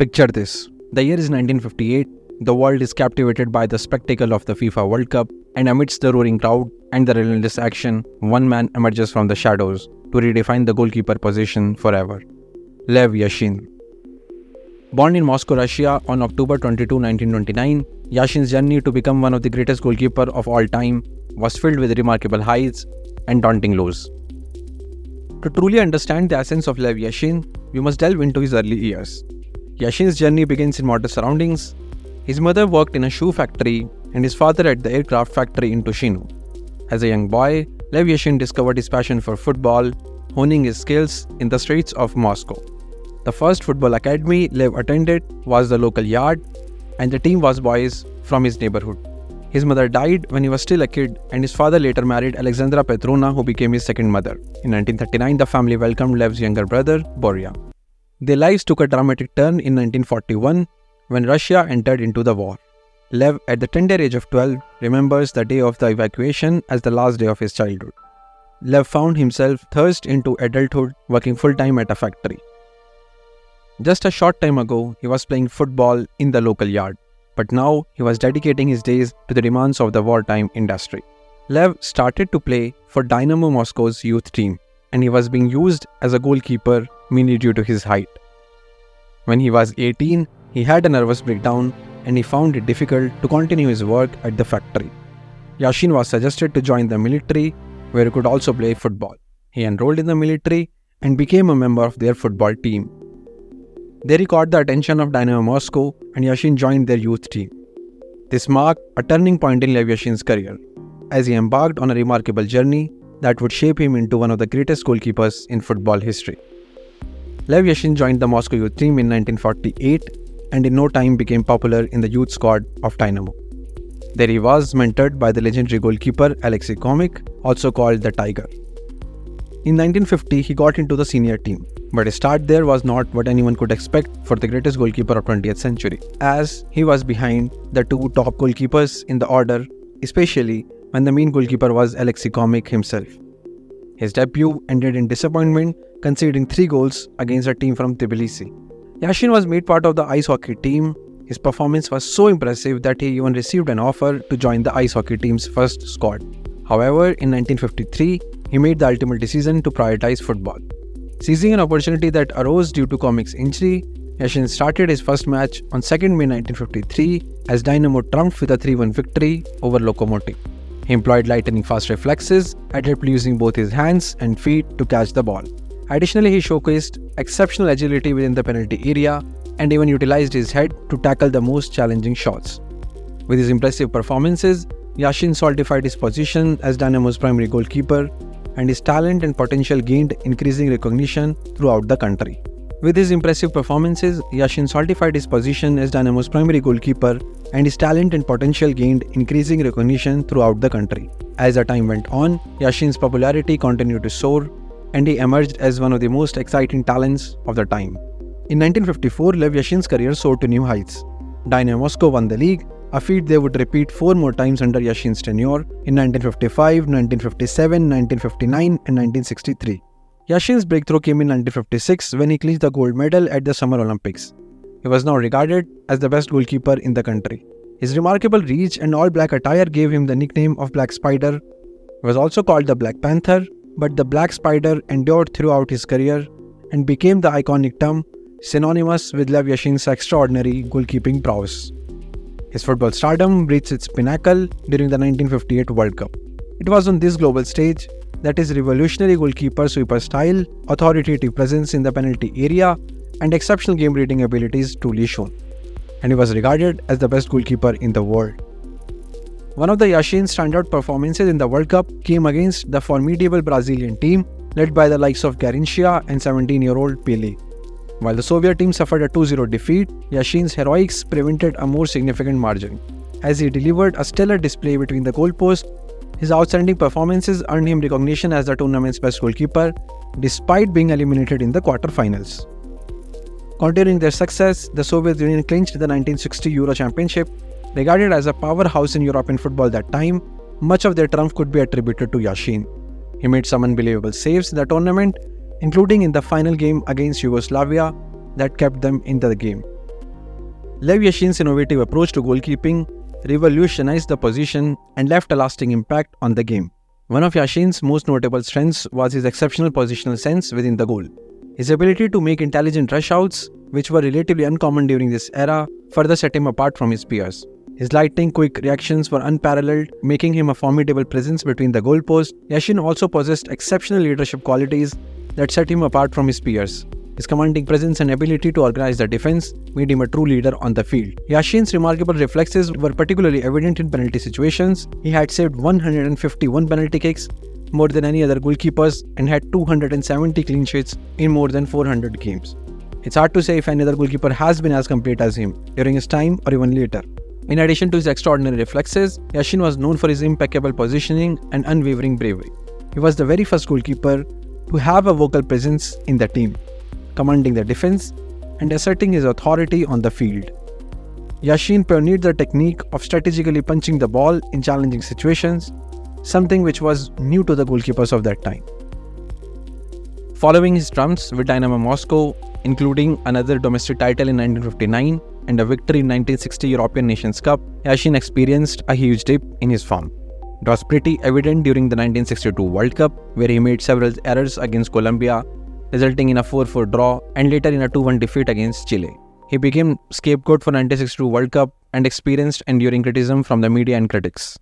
Picture this. The year is 1958. The world is captivated by the spectacle of the FIFA World Cup, and amidst the roaring crowd and the relentless action, one man emerges from the shadows to redefine the goalkeeper position forever. Lev Yashin. Born in Moscow, Russia on October 22, 1929, Yashin's journey to become one of the greatest goalkeepers of all time was filled with remarkable highs and daunting lows. To truly understand the essence of Lev Yashin, we must delve into his early years. Yashin's journey begins in modest surroundings. His mother worked in a shoe factory and his father at the aircraft factory in Tushino. As a young boy, Lev Yashin discovered his passion for football, honing his skills in the streets of Moscow. The first football academy Lev attended was the local yard, and the team was boys from his neighborhood. His mother died when he was still a kid, and his father later married Alexandra Petrovna, who became his second mother. In 1939, the family welcomed Lev's younger brother, Borya. Their lives took a dramatic turn in 1941 when Russia entered into the war. Lev, at the tender age of 12, remembers the day of the evacuation as the last day of his childhood. Lev found himself thrust into adulthood working full-time at a factory. Just a short time ago, he was playing football in the local yard, but now he was dedicating his days to the demands of the wartime industry. Lev started to play for Dynamo Moscow's youth team, and he was being used as a goalkeeper mainly due to his height. When he was 18, he had a nervous breakdown and he found it difficult to continue his work at the factory. Yashin was suggested to join the military, where he could also play football. He enrolled in the military and became a member of their football team. There he caught the attention of Dynamo Moscow and Yashin joined their youth team. This marked a turning point in Lev Yashin's career, as he embarked on a remarkable journey that would shape him into one of the greatest goalkeepers in football history. Lev Yashin joined the Moscow youth team in 1948 and in no time became popular in the youth squad of Dynamo. There he was mentored by the legendary goalkeeper Alexei Komik, also called the Tiger. In 1950, he got into the senior team, but his start there was not what anyone could expect for the greatest goalkeeper of 20th century, as he was behind the two top goalkeepers in the order, especially when the main goalkeeper was Alexei Komik himself. His debut ended in disappointment, conceding 3 goals against a team from Tbilisi. Yashin was made part of the ice hockey team. His performance was so impressive that he even received an offer to join the ice hockey team's first squad. However, in 1953, he made the ultimate decision to prioritize football. Seizing an opportunity that arose due to Komik's injury, Yashin started his first match on 2nd May 1953 as Dynamo triumphed with a 3-1 victory over Lokomotiv. He employed lightning-fast reflexes, adeptly using both his hands and feet to catch the ball. Additionally, he showcased exceptional agility within the penalty area and even utilized his head to tackle the most challenging shots. With his impressive performances, Yashin solidified his position as Dynamo's primary goalkeeper, and his talent and potential gained increasing recognition throughout the country. With his impressive performances, Yashin solidified his position as Dynamo's primary goalkeeper, and his talent and potential gained increasing recognition throughout the country. As the time went on, Yashin's popularity continued to soar, and he emerged as one of the most exciting talents of the time. In 1954, Lev Yashin's career soared to new heights. Dynamo Moscow won the league, a feat they would repeat 4 more times under Yashin's tenure in 1955, 1957, 1959 and 1963. Yashin's breakthrough came in 1956 when he clinched the gold medal at the Summer Olympics. He was now regarded as the best goalkeeper in the country. His remarkable reach and all-black attire gave him the nickname of Black Spider. He was also called the Black Panther, but the Black Spider endured throughout his career and became the iconic term synonymous with Lev Yashin's extraordinary goalkeeping prowess. His football stardom reached its pinnacle during the 1958 World Cup. It was on this global stage that his revolutionary goalkeeper sweeper style, authoritative presence in the penalty area, and exceptional game-reading abilities truly shone, and he was regarded as the best goalkeeper in the world. One of the Yashin's standout performances in the World Cup came against the formidable Brazilian team led by the likes of Garrincha and 17-year-old Pelé. While the Soviet team suffered a 2-0 defeat, Yashin's heroics prevented a more significant margin. As he delivered a stellar display between the goalposts, his outstanding performances earned him recognition as the tournament's best goalkeeper, despite being eliminated in the quarter-finals. Continuing their success, the Soviet Union clinched the 1960 Euro Championship. Regarded as a powerhouse in European football that time, much of their triumph could be attributed to Yashin. He made some unbelievable saves in the tournament, including in the final game against Yugoslavia that kept them in the game. Lev Yashin's innovative approach to goalkeeping revolutionized the position and left a lasting impact on the game. One of Yashin's most notable strengths was his exceptional positional sense within the goal. His ability to make intelligent rush outs, which were relatively uncommon during this era, further set him apart from his peers. His lightning quick reactions were unparalleled, making him a formidable presence between the goalposts. Yashin also possessed exceptional leadership qualities that set him apart from his peers. His commanding presence and ability to organize the defense made him a true leader on the field. Yashin's remarkable reflexes were particularly evident in penalty situations. He had saved 151 penalty kicks, more than any other goalkeepers, and had 270 clean sheets in more than 400 games. It's hard to say if any other goalkeeper has been as complete as him during his time or even later. In addition to his extraordinary reflexes, Yashin was known for his impeccable positioning and unwavering bravery. He was the very first goalkeeper to have a vocal presence in the team, commanding the defense and asserting his authority on the field. Yashin pioneered the technique of strategically punching the ball in challenging situations, something which was new to the goalkeepers of that time. Following his triumphs with Dynamo Moscow, including another domestic title in 1959 and a victory in 1960 European Nations Cup, Yashin experienced a huge dip in his form. It was pretty evident during the 1962 World Cup, where he made several errors against Colombia, resulting in a 4-4 draw and later in a 2-1 defeat against Chile. He became scapegoat for 1962 World Cup and experienced enduring criticism from the media and critics.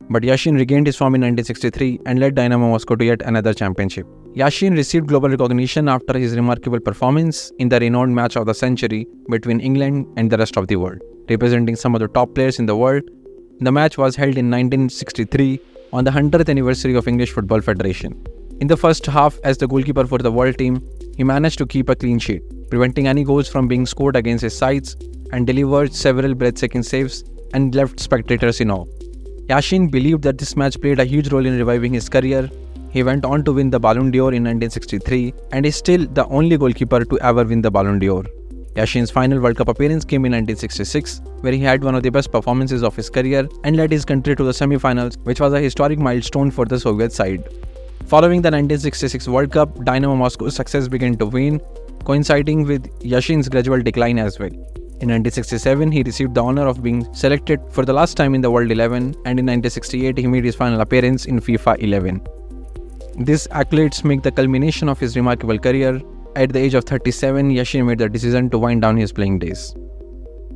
But Yashin regained his form in 1963 and led Dynamo Moscow to yet another championship. Yashin received global recognition after his remarkable performance in the renowned match of the century between England and the rest of the world, representing some of the top players in the world. The match was held in 1963 on the 100th anniversary of English Football Federation. In the first half, as the goalkeeper for the world team, he managed to keep a clean sheet, preventing any goals from being scored against his sides, and delivered several breathtaking saves and left spectators in awe. Yashin believed that this match played a huge role in reviving his career. He went on to win the Ballon d'Or in 1963 and is still the only goalkeeper to ever win the Ballon d'Or. Yashin's final World Cup appearance came in 1966, where he had one of the best performances of his career and led his country to the semi-finals, which was a historic milestone for the Soviet side. Following the 1966 World Cup, Dynamo Moscow's success began to wane, coinciding with Yashin's gradual decline as well. In 1967, he received the honor of being selected for the last time in the World 11, and in 1968, he made his final appearance in FIFA 11. These accolades make the culmination of his remarkable career. At the age of 37, Yashin made the decision to wind down his playing days.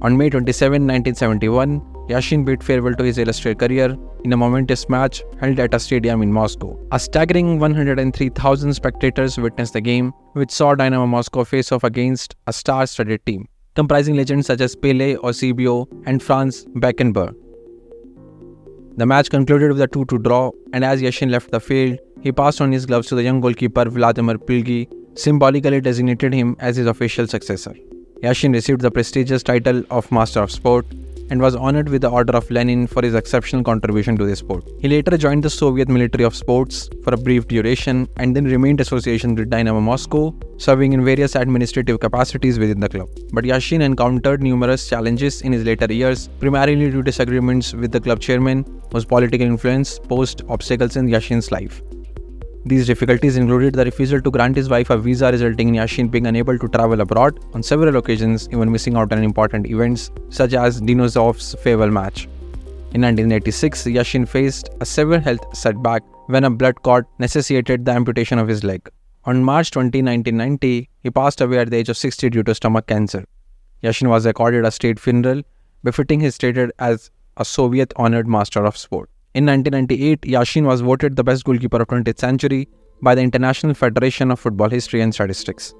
On May 27, 1971, Yashin bid farewell to his illustrious career in a momentous match held at a stadium in Moscow. A staggering 103,000 spectators witnessed the game, which saw Dynamo Moscow face off against a star-studded team, comprising legends such as Pelé, Eusebio, and Franz Beckenbauer. The match concluded with a 2-2 draw, and as Yashin left the field, he passed on his gloves to the young goalkeeper Vladimir Pilgi, symbolically designated him as his official successor. Yashin received the prestigious title of Master of Sport and was honored with the Order of Lenin for his exceptional contribution to the sport. He later joined the Soviet Military of Sports for a brief duration and then remained associated with Dynamo Moscow, serving in various administrative capacities within the club. But Yashin encountered numerous challenges in his later years, primarily due to disagreements with the club chairman, whose political influence posed obstacles in Yashin's life. These difficulties included the refusal to grant his wife a visa, resulting in Yashin being unable to travel abroad on several occasions, even missing out on important events such as Dinozov's farewell match. In 1986, Yashin faced a severe health setback when a blood clot necessitated the amputation of his leg. On March 20, 1990, he passed away at the age of 60 due to stomach cancer. Yashin was accorded a state funeral, befitting his status as a Soviet-honored Master of Sport. In 1998, Yashin was voted the best goalkeeper of 20th century by the International Federation of Football History and Statistics.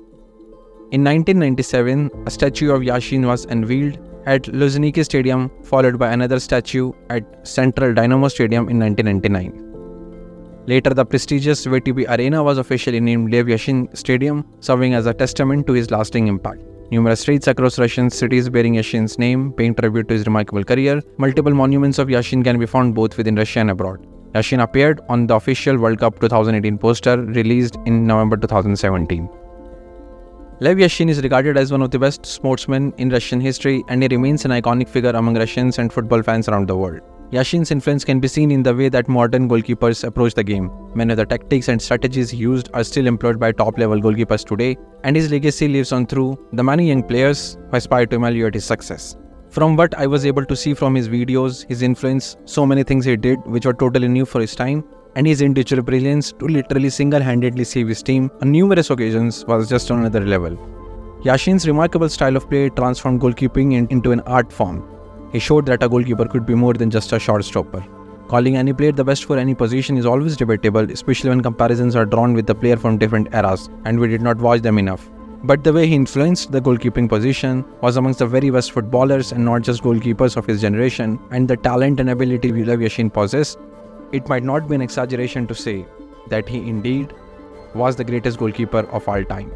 In 1997, a statue of Yashin was unveiled at Luzhniki Stadium, followed by another statue at Central Dynamo Stadium in 1999. Later, the prestigious VTB Arena was officially named Lev Yashin Stadium, serving as a testament to his lasting impact. Numerous streets across Russian cities bearing Yashin's name, paying tribute to his remarkable career. Multiple monuments of Yashin can be found both within Russia and abroad. Yashin appeared on the official World Cup 2018 poster released in November 2017. Lev Yashin is regarded as one of the best sportsmen in Russian history, and he remains an iconic figure among Russians and football fans around the world. Yashin's influence can be seen in the way that modern goalkeepers approach the game. Many of the tactics and strategies he used are still employed by top-level goalkeepers today, and his legacy lives on through the many young players who aspire to emulate his success. From what I was able to see from his videos, his influence, so many things he did which were totally new for his time, and his individual brilliance to literally single-handedly save his team on numerous occasions was just on another level. Yashin's remarkable style of play transformed goalkeeping into an art form. He showed that a goalkeeper could be more than just a shot stopper. Calling any player the best for any position is always debatable, especially when comparisons are drawn with the player from different eras, and we did not watch them enough. But the way he influenced the goalkeeping position was amongst the very best footballers and not just goalkeepers of his generation, and the talent and ability Lev Yashin possessed, it might not be an exaggeration to say that he indeed was the greatest goalkeeper of all time.